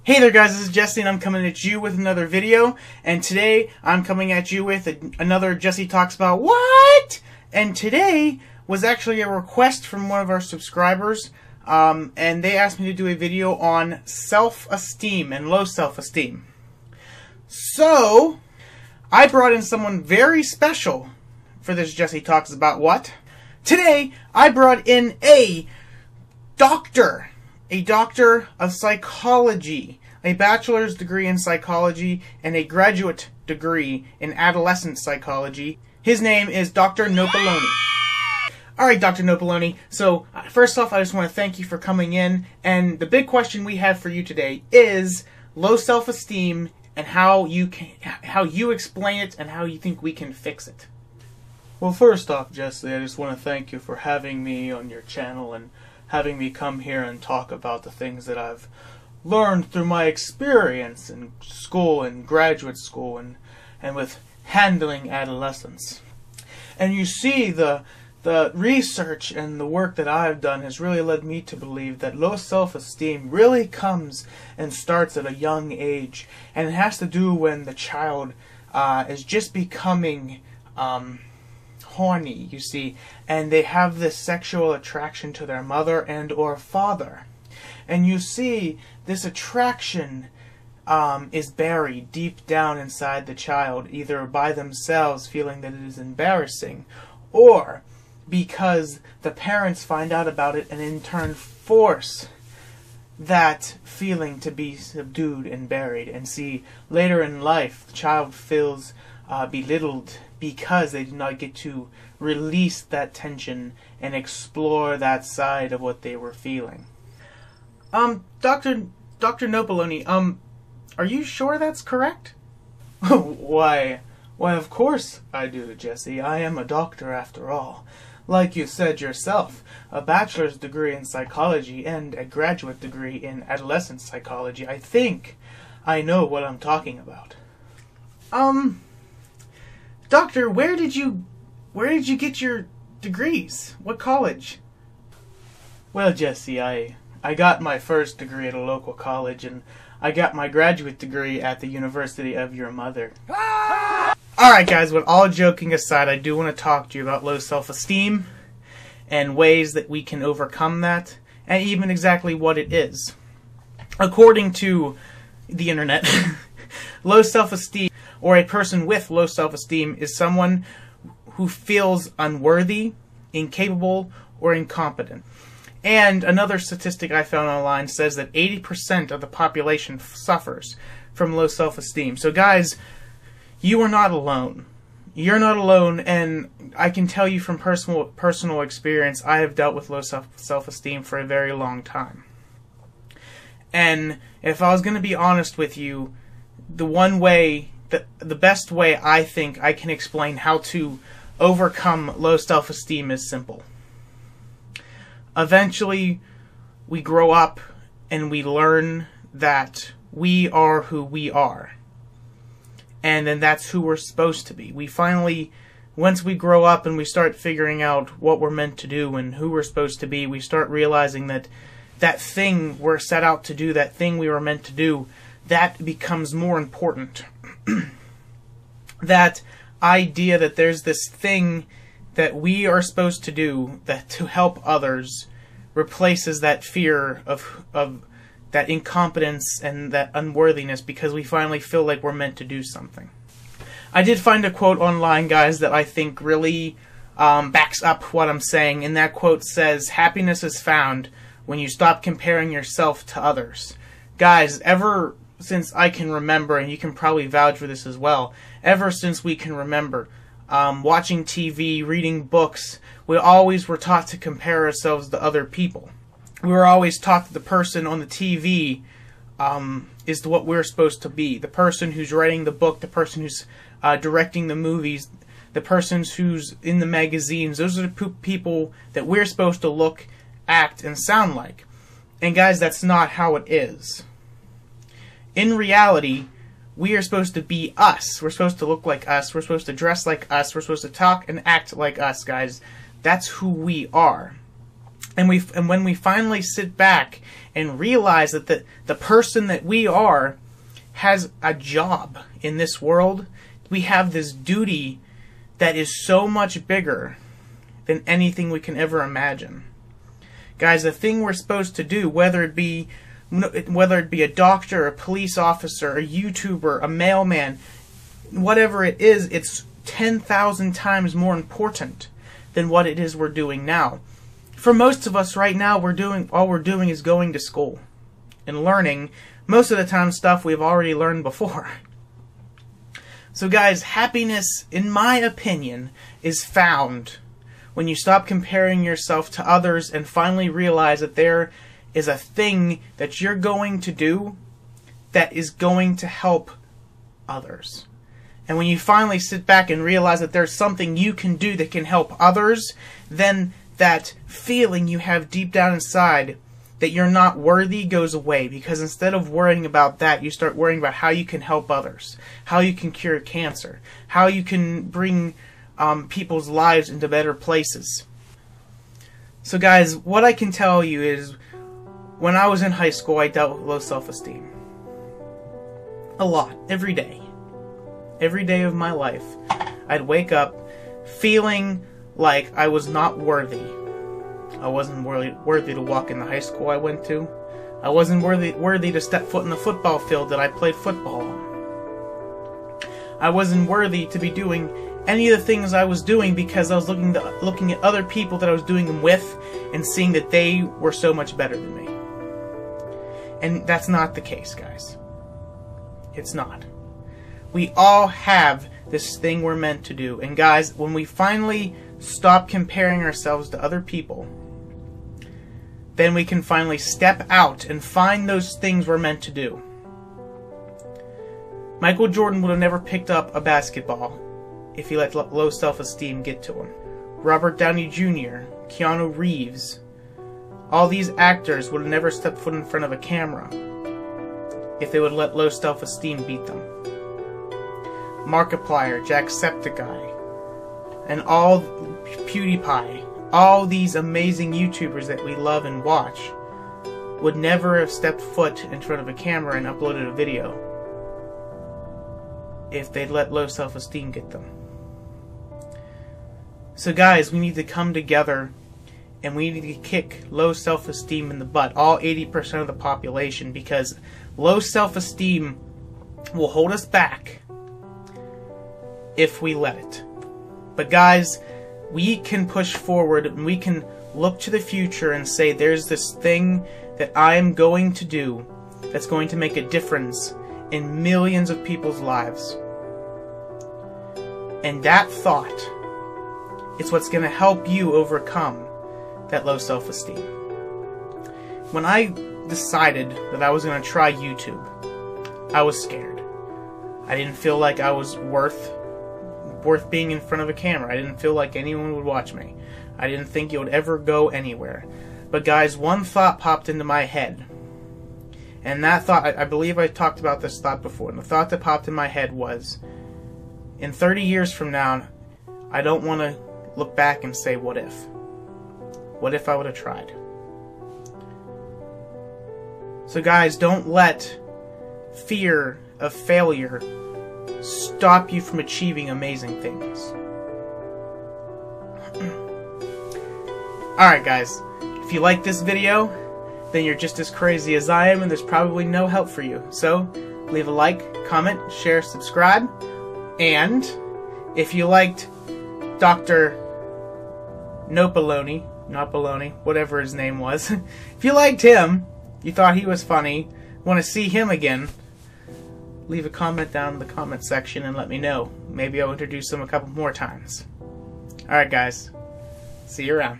Hey there guys, this is Jessy and I'm coming at you with another video, and today I'm coming at you with another Jessy Talks About What? And today was actually a request from one of our subscribers, and they asked me to do a video on self-esteem and low self-esteem. So, I brought in someone very special for this Jessy Talks About What? Today, I brought in a doctor of psychology, a bachelor's degree in psychology, and a graduate degree in adolescent psychology. His name is Dr. Nopoloni. Alright, Dr. Nopoloni, so first off, I just want to thank you for coming in, and the big question we have for you today is low self-esteem and how you explain it and how you think we can fix it. Well, first off, Jessy, I just want to thank you for having me on your channel and having me come here and talk about the things that I've learned through my experience in school and graduate school and with handling adolescents. And you see, the research and the work that I've done has really led me to believe that low self-esteem really comes and starts at a young age, and it has to do when the child is just becoming horny, you see, and they have this sexual attraction to their mother and or father. And you see, this attraction is buried deep down inside the child, either by themselves feeling that it is embarrassing, or because the parents find out about it and in turn force that feeling to be subdued and buried. And see, later in life, the child feels belittled because they did not get to release that tension and explore that side of what they were feeling. Dr. Nopoloni, are you sure that's correct? Why, of course I do, Jessy. I am a doctor after all. Like you said yourself, a bachelor's degree in psychology and a graduate degree in adolescent psychology. I think I know what I'm talking about. Doctor, where did you get your degrees? What college? Well, Jessy, I got my first degree at a local college, and I got my graduate degree at the university of your mother. Alright guys, with all joking aside, I do want to talk to you about low self-esteem and ways that we can overcome that, and even exactly what it is. According to the internet, low self-esteem, or a person with low self-esteem, is someone who feels unworthy, incapable, or incompetent. And another statistic I found online says that 80% of the population suffers from low self-esteem. So guys, you are not alone. You're not alone, and I can tell you from personal experience, I have dealt with low self-esteem for a very long time. And if I was going to be honest with you, the best way I think I can explain how to overcome low self-esteem is simple. Eventually, we grow up and we learn that we are who we are. And then that's who we're supposed to be. We finally, once we grow up and we start figuring out what we're meant to do and who we're supposed to be, we start realizing that that thing we're set out to do, that thing we were meant to do, that becomes more important. That idea that there's this thing that we are supposed to do that to help others replaces that fear of that incompetence and that unworthiness, because we finally feel like we're meant to do something. I did find a quote online, guys, that I think really backs up what I'm saying, and that quote says, "Happiness is found when you stop comparing yourself to others." Guys, ever since I can remember, and you can probably vouch for this as well, ever since we can remember, watching TV, reading books, we always were taught to compare ourselves to other people. We were always taught that the person on the TV is what we're supposed to be. The person who's writing the book, the person who's directing the movies, the person who's in the magazines, those are the people that we're supposed to look, act, and sound like. And guys, that's not how it is. In reality, we are supposed to be us. We're supposed to look like us. We're supposed to dress like us. We're supposed to talk and act like us, guys. That's who we are. And when we finally sit back and realize that the person that we are has a job in this world, we have this duty that is so much bigger than anything we can ever imagine. Guys, the thing we're supposed to do, whether it be a doctor, a police officer, a YouTuber, a mailman, whatever it is, it's 10,000 times more important than what it is we're doing now. For most of us right now, all we're doing is going to school and learning, most of the time, stuff we've already learned before. So guys, happiness, in my opinion, is found when you stop comparing yourself to others and finally realize that there is a thing that you're going to do that is going to help others. And when you finally sit back and realize that there's something you can do that can help others, then that feeling you have deep down inside that you're not worthy goes away, because instead of worrying about that, you start worrying about how you can help others, how you can cure cancer, how you can bring people's lives into better places. So guys, what I can tell you is, when I was in high school, I dealt with low self-esteem. A lot. Every day. Every day of my life. I'd wake up feeling like I was not worthy. I wasn't worthy to walk in the high school I went to. I wasn't worthy to step foot in the football field that I played football on. I wasn't worthy to be doing any of the things I was doing because I was looking at other people that I was doing them with and seeing that they were so much better than me. And that's not the case, guys. It's not. We all have this thing we're meant to do. And guys, when we finally stop comparing ourselves to other people, then we can finally step out and find those things we're meant to do. Michael Jordan would have never picked up a basketball if he let low self-esteem get to him. Robert Downey Jr., Keanu Reeves, all these actors would have never stepped foot in front of a camera if they would let low self-esteem beat them. Markiplier, Jacksepticeye, and all PewDiePie, all these amazing YouTubers that we love and watch, would never have stepped foot in front of a camera and uploaded a video if they'd let low self-esteem get them. So guys, we need to come together and we need to kick low self-esteem in the butt, all 80% of the population, because low self-esteem will hold us back if we let it. But guys, we can push forward and we can look to the future and say, there's this thing that I am going to do that's going to make a difference in millions of people's lives. And that thought is what's going to help you overcome that low self-esteem. When I decided that I was going to try YouTube, I was scared. I didn't feel like I was worth being in front of a camera. I didn't feel like anyone would watch me. I didn't think it would ever go anywhere. But guys, one thought popped into my head. And that thought, I believe I talked about this thought before, and the thought that popped in my head was, in 30 years from now, I don't want to look back and say, what if? What if I would have tried? So guys, don't let fear of failure stop you from achieving amazing things. Alright guys, if you like this video, then you're just as crazy as I am and there's probably no help for you. So, leave a like, comment, share, subscribe, and if you liked Dr. Nopaloni, not Baloney, whatever his name was, if you liked him, you thought he was funny, want to see him again, leave a comment down in the comment section and let me know. Maybe I'll introduce him a couple more times. Alright guys, see you around.